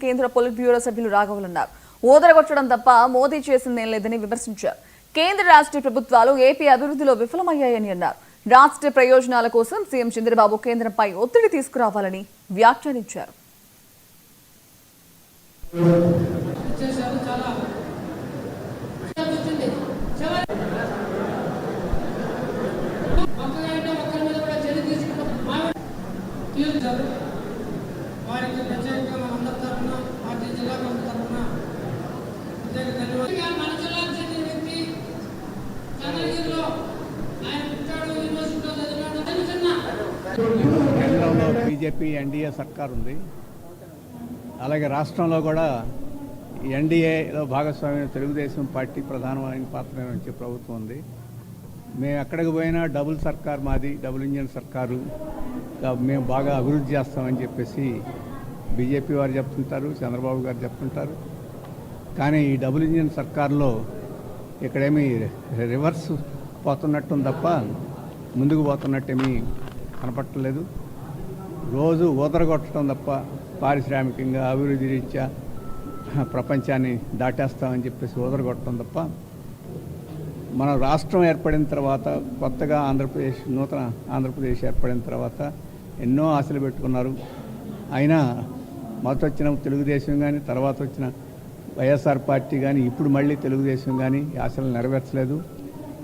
కేంద్ర polit bureau సభ్యులు రాఘవులన్నారు. ఓదరగొట్టడం తప్ప మోదీ చేసిందేం లేదని విమర్శించారు. కేంద్ర రాష్ట్ర ప్రభుత్వాలు ఏపీ అభివృద్ధిలో విఫలమయ్యాయని అన్నారు. రాష్ట్ర ప్రయోజనాల కోసం సీఎం చంద్రబాబు కేంద్రంపై ఒత్తిడి తీసుకురావాలని వ్యాఖ్యానించారు. కేంద్రంలో బీజేపీ ఎన్డీఏ సర్కార్ ఉంది. అలాగే రాష్ట్రంలో కూడా ఎన్డీఏలో భాగస్వామ్యం తెలుగుదేశం పార్టీ ప్రధానమైన పాత్ర నిర్వహించే ప్రభుత్వం ఉంది. మేము ఎక్కడికి పోయినా డబుల్ సర్కార్ మాది, డబుల్ ఇంజిన్ సర్కారు, మేము బాగా అభివృద్ధి చేస్తామని చెప్పేసి బీజేపీ వారు చెప్తుంటారు, చంద్రబాబు గారు చెప్తుంటారు. కానీ ఈ డబుల్ ఇంజిన్ సర్కార్లో ఇక్కడేమీ రివర్స్ పోతున్నట్టు తప్ప ముందుకు పోతున్నట్టేమీ కనపట్టలేదు. రోజు ఊదరగొట్టడం తప్ప పారిశ్రామికంగా అభివృద్ధి రీత్యా ప్రపంచాన్ని దాటేస్తామని చెప్పేసి ఊదరగొట్టడం తప్ప మన రాష్ట్రం ఏర్పడిన తర్వాత కొత్తగా నూతన ఆంధ్రప్రదేశ్ ఏర్పడిన తర్వాత ఎన్నో ఆశలు పెట్టుకున్నారు. అయినా మొదట వచ్చిన తెలుగుదేశం కానీ, తర్వాత వచ్చిన వైఎస్ఆర్ పార్టీ కానీ, ఇప్పుడు మళ్ళీ తెలుగుదేశం కానీ ఆశలు నెరవేర్చలేదు.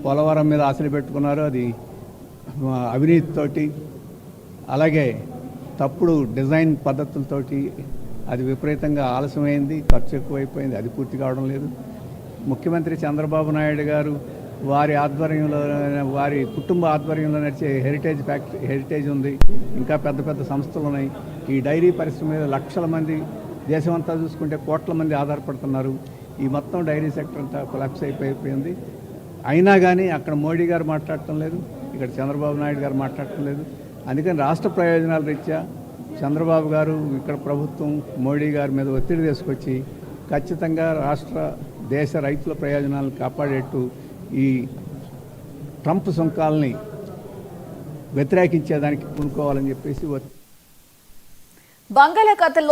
పోలవరం మీద ఆశలు పెట్టుకున్నారు, అది అవినీతితోటి అలాగే తప్పుడు డిజైన్ పద్ధతులతోటి అది విపరీతంగా ఆలస్యమైంది, ఖర్చు ఎక్కువైపోయింది, అది పూర్తి కావడం లేదు. ముఖ్యమంత్రి చంద్రబాబు నాయుడు గారు వారి ఆధ్వర్యంలో, వారి కుటుంబ ఆధ్వర్యంలో నడిచే హెరిటేజ్ ఉంది, ఇంకా పెద్ద పెద్ద సంస్థలు ఉన్నాయి. ఈ డైరీ పరిశ్రమ మీద లక్షల మంది, దేశమంతా చూసుకుంటే కోట్ల మంది ఆధారపడుతున్నారు. ఈ మొత్తం డైరీ సెక్టర్ అంతా కొలాప్స్ అయిపోయింది. అయినా కానీ అక్కడ మోడీ గారు మాట్లాడటం లేదు, ఇక్కడ చంద్రబాబు నాయుడు గారు మాట్లాడటం లేదు. అందుకని రాష్ట్ర ప్రయోజనాల రీత్యా చంద్రబాబు గారు, ఇక్కడ ప్రభుత్వం మోడీ గారి మీద ఒత్తిడి తీసుకొచ్చి ఖచ్చితంగా దేశ రైతుల ప్రయోజనాలను కాపాడేట్టు ఈ ట్రంప్ సుంకాలని వ్యతిరేకించేదానికి పూనుకోవాలని చెప్పేసి బంగాళాఖాతంలో